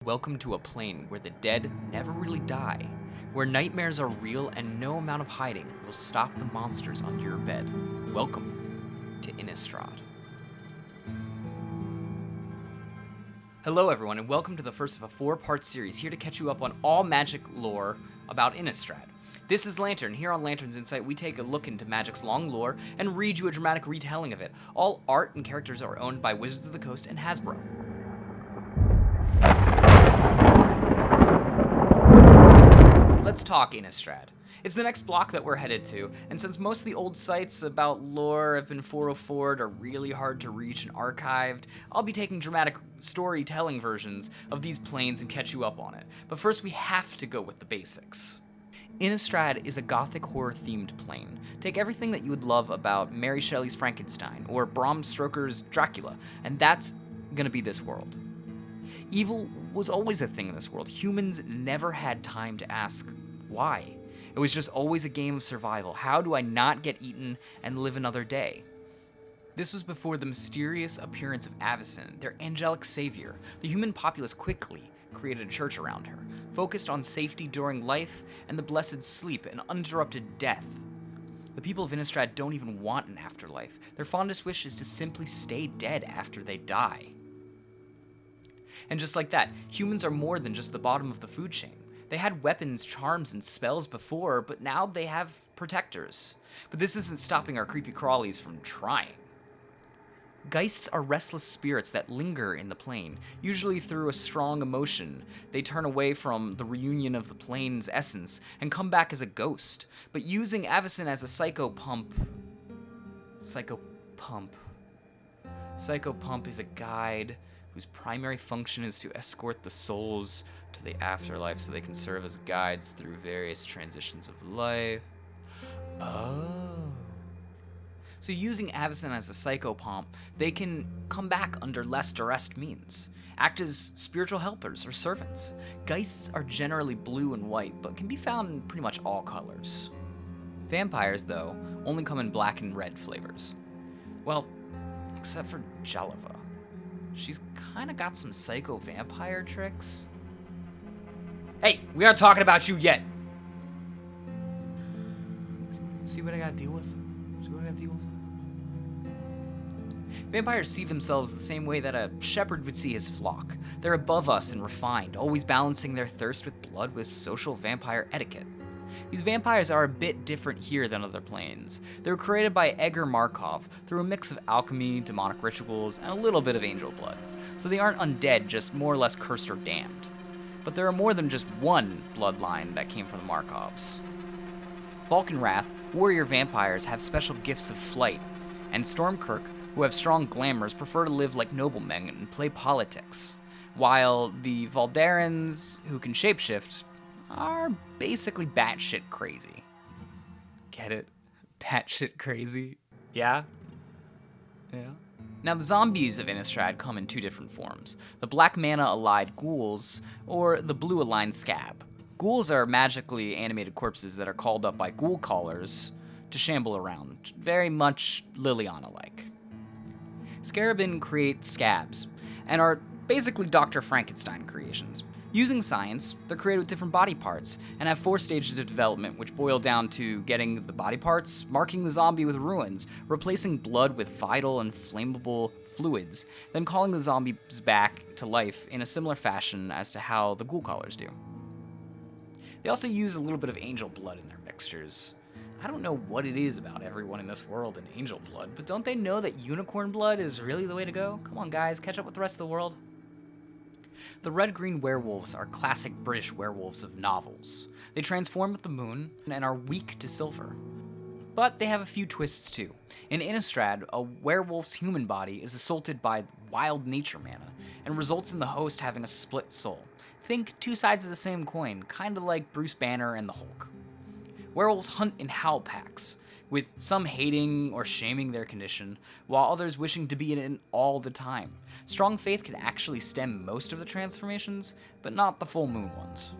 Welcome to a plane where the dead never really die, where nightmares are real and no amount of hiding will stop the monsters on your bed. Welcome to Innistrad. Hello everyone, and welcome to the first of a 4-part series here to catch you up on all Magic lore about Innistrad. This is Lantern. Here on Lantern's Insight, we take a look into Magic's long lore and read you a dramatic retelling of it. All art and characters are owned by Wizards of the Coast and Hasbro. Let's talk Innistrad. It's the next block that we're headed to, and since most of the old sites about lore have been 404'd or really hard to reach and archived, I'll be taking dramatic storytelling versions of these planes and catch you up on it. But first we have to go with the basics. Innistrad is a gothic horror-themed plane. Take everything that you would love about Mary Shelley's Frankenstein or Bram Stoker's Dracula, and that's gonna be this world. Evil was always a thing in this world. Humans never had time to ask why. It was just always a game of survival. How do I not get eaten and live another day? This was before the mysterious appearance of Avacyn, their angelic savior. The human populace quickly created a church around her, focused on safety during life and the blessed sleep and uninterrupted death. The people of Innistrad don't even want an afterlife. Their fondest wish is to simply stay dead after they die. And just like that, humans are more than just the bottom of the food chain. They had weapons, charms, and spells before, but now they have protectors. But this isn't stopping our creepy crawlies from trying. Geists are restless spirits that linger in the plane, usually through a strong emotion. They turn away from the reunion of the plane's essence and come back as a ghost. But using Avacyn as a psychopump is a guide whose primary function is to escort the souls to the afterlife so they can serve as guides through various transitions of life. Oh. So using Avacyn as a psychopomp, they can come back under less duress means, act as spiritual helpers or servants. Geists are generally blue and white, but can be found in pretty much all colors. Vampires, though, only come in black and red flavors. Well, except for Jelliva. She's kinda got some psycho vampire tricks. Hey, we aren't talking about you yet! See what I gotta deal with? Vampires see themselves the same way that a shepherd would see his flock. They're above us and refined, always balancing their thirst with blood with social vampire etiquette. These vampires are a bit different here than other planes. They were created by Egger Markov through a mix of alchemy, demonic rituals, and a little bit of angel blood. So they aren't undead, just more or less cursed or damned. But there are more than just one bloodline that came from the Markovs. Vulcanwrath, warrior vampires, have special gifts of flight, and Stormkirk, who have strong glamours, prefer to live like noblemen and play politics, while the Valdarans, who can shapeshift, are basically batshit crazy. Get it? Batshit crazy? Yeah? Yeah. Now, the Zombies of Innistrad come in two different forms: the black mana-allied ghouls, or the blue-aligned scab. Ghouls are magically animated corpses that are called up by ghoul callers to shamble around, very much Liliana-like. Scarabin create scabs, and are basically Dr. Frankenstein creations. Using science, they're created with different body parts, and have 4 stages of development, which boil down to getting the body parts, marking the zombie with ruins, replacing blood with vital and flammable fluids, then calling the zombies back to life in a similar fashion as to how the ghoul callers do. They also use a little bit of angel blood in their mixtures. I don't know what it is about everyone in this world and angel blood, but don't they know that unicorn blood is really the way to go? Come on guys, catch up with the rest of the world. The Red-Green Werewolves are classic British werewolves of novels. They transform with the moon and are weak to silver. But they have a few twists too. In Innistrad, a werewolf's human body is assaulted by wild nature mana, and results in the host having a split soul. Think 2 sides of the same coin, kinda like Bruce Banner and the Hulk. Werewolves hunt in howl packs, with some hating or shaming their condition, while others wishing to be in it all the time. Strong faith can actually stem most of the transformations, but not the full moon ones.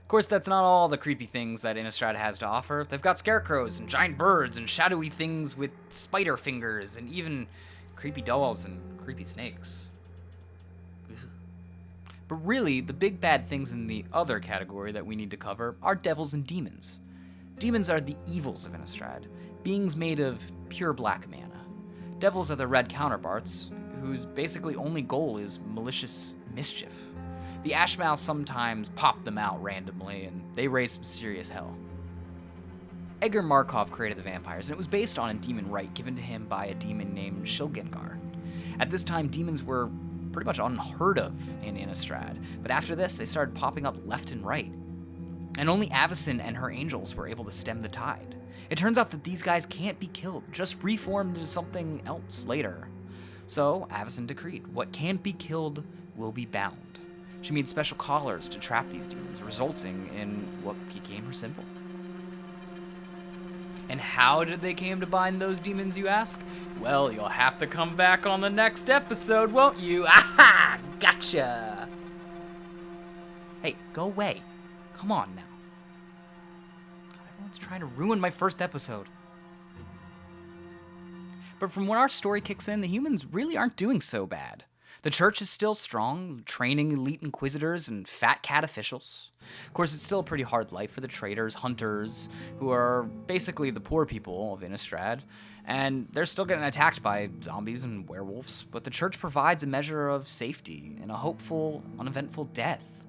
Of course, that's not all the creepy things that Innistrad has to offer. They've got scarecrows and giant birds and shadowy things with spider fingers and even creepy dolls and creepy snakes. But really, the big bad things in the other category that we need to cover are devils and demons. Demons are the evils of Innistrad, beings made of pure black mana. Devils are the red counterparts, whose basically only goal is malicious mischief. The Ashmouths sometimes pop them out randomly, and they raise some serious hell. Edgar Markov created the vampires, and it was based on a demon right given to him by a demon named Shilgengar. At this time, demons were pretty much unheard of in Innistrad, but after this, they started popping up left and right. And only Avacyn and her angels were able to stem the tide. It turns out that these guys can't be killed, just reformed into something else later. So, Avacyn decreed, what can't be killed will be bound. She made special collars to trap these demons, resulting in what became her symbol. And how did they came to bind those demons, you ask? Well, you'll have to come back on the next episode, won't you? Aha! Gotcha! Hey, go away. Come on now. God, everyone's trying to ruin my first episode. But from when our story kicks in, the humans really aren't doing so bad. The church is still strong, training elite inquisitors and fat cat officials. Of course, it's still a pretty hard life for the traders, hunters, who are basically the poor people of Innistrad, and they're still getting attacked by zombies and werewolves, but the church provides a measure of safety and a hopeful, uneventful death.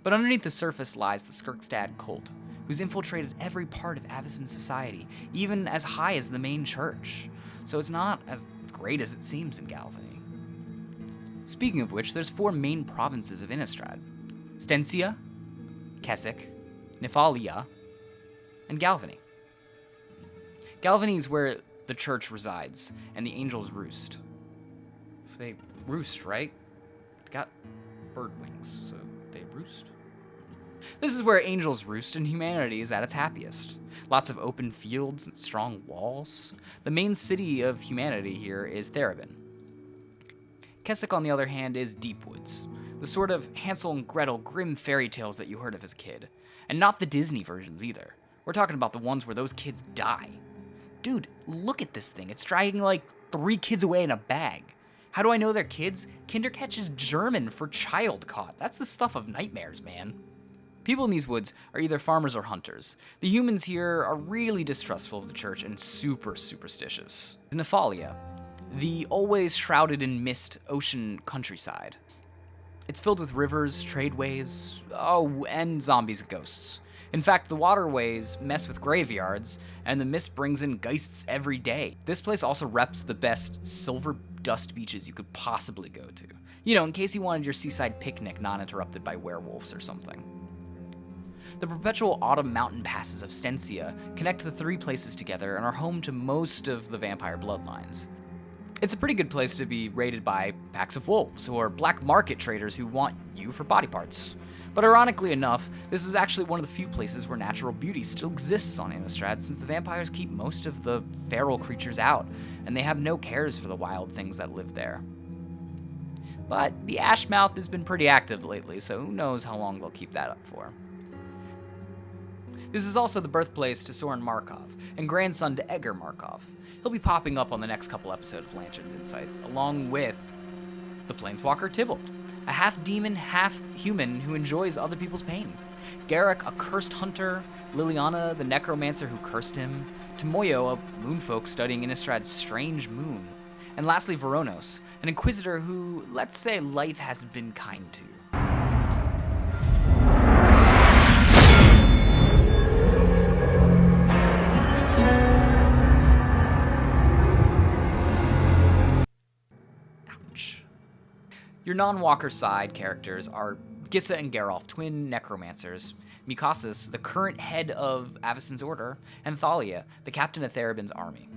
But underneath the surface lies the Skirkstad cult, who's infiltrated every part of Avacyn society, even as high as the main church. So it's not as great as it seems in Galvany. Speaking of which, there's 4 main provinces of Innistrad: Stensia, Keswick, Nephalia, and Galvany. Galvany is where the church resides, and the angels roost. They roost, right? They got bird wings, so they roost. This is where angels roost and humanity is at its happiest. Lots of open fields and strong walls. The main city of humanity here is Therabin. Keswick, on the other hand, is Deep Woods, the sort of Hansel and Gretel grim fairy tales that you heard of as a kid. And not the Disney versions either. We're talking about the ones where those kids die. Dude, look at this thing. It's dragging like 3 kids away in a bag. How do I know they're kids? Kinderketch is German for child caught. That's the stuff of nightmares, man. People in these woods are either farmers or hunters. The humans here are really distrustful of the church and super superstitious. Nephalia, the always shrouded in mist ocean countryside. It's filled with rivers, tradeways, and zombies and ghosts. In fact, the waterways mess with graveyards, and the mist brings in geists every day. This place also reps the best silver dust beaches you could possibly go to. You know, in case you wanted your seaside picnic not interrupted by werewolves or something. The perpetual autumn mountain passes of Stensia connect the 3 places together and are home to most of the vampire bloodlines. It's a pretty good place to be raided by packs of wolves or black market traders who want you for body parts. But ironically enough, this is actually one of the few places where natural beauty still exists on Innistrad, since the vampires keep most of the feral creatures out, and they have no cares for the wild things that live there. But the Ashmouth has been pretty active lately, so who knows how long they'll keep that up for. This is also the birthplace to Soren Markov, and grandson to Edgar Markov. He'll be popping up on the next couple episodes of Lantern's Insights, along with the Planeswalker Tybalt, a half-demon, half-human who enjoys other people's pain. Garruk, a cursed hunter, Liliana, the necromancer who cursed him, Tomoyo, a moonfolk studying Innistrad's strange moon, and lastly Voronos, an inquisitor who, let's say, life hasn't been kind to. Your non-walker side characters are Gissa and Geralf, twin necromancers, Mikasis, the current head of Avacyn's order, and Thalia, the captain of Therabin's army.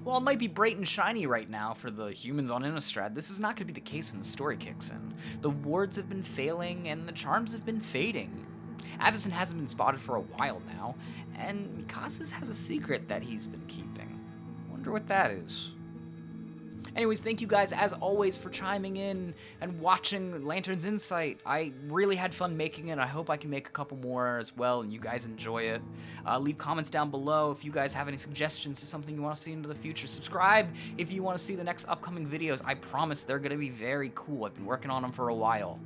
While it might be bright and shiny right now for the humans on Innistrad, this is not going to be the case when the story kicks in. The wards have been failing, and the charms have been fading. Avacyn hasn't been spotted for a while now, and Mikasis has a secret that he's been keeping. Wonder what that is. Anyways, thank you guys as always for chiming in and watching Lantern's Insight. I really had fun making it. I hope I can make a couple more as well and you guys enjoy it. Leave comments down below if you guys have any suggestions to something you want to see into the future. Subscribe if you want to see the next upcoming videos. I promise they're going to be very cool. I've been working on them for a while.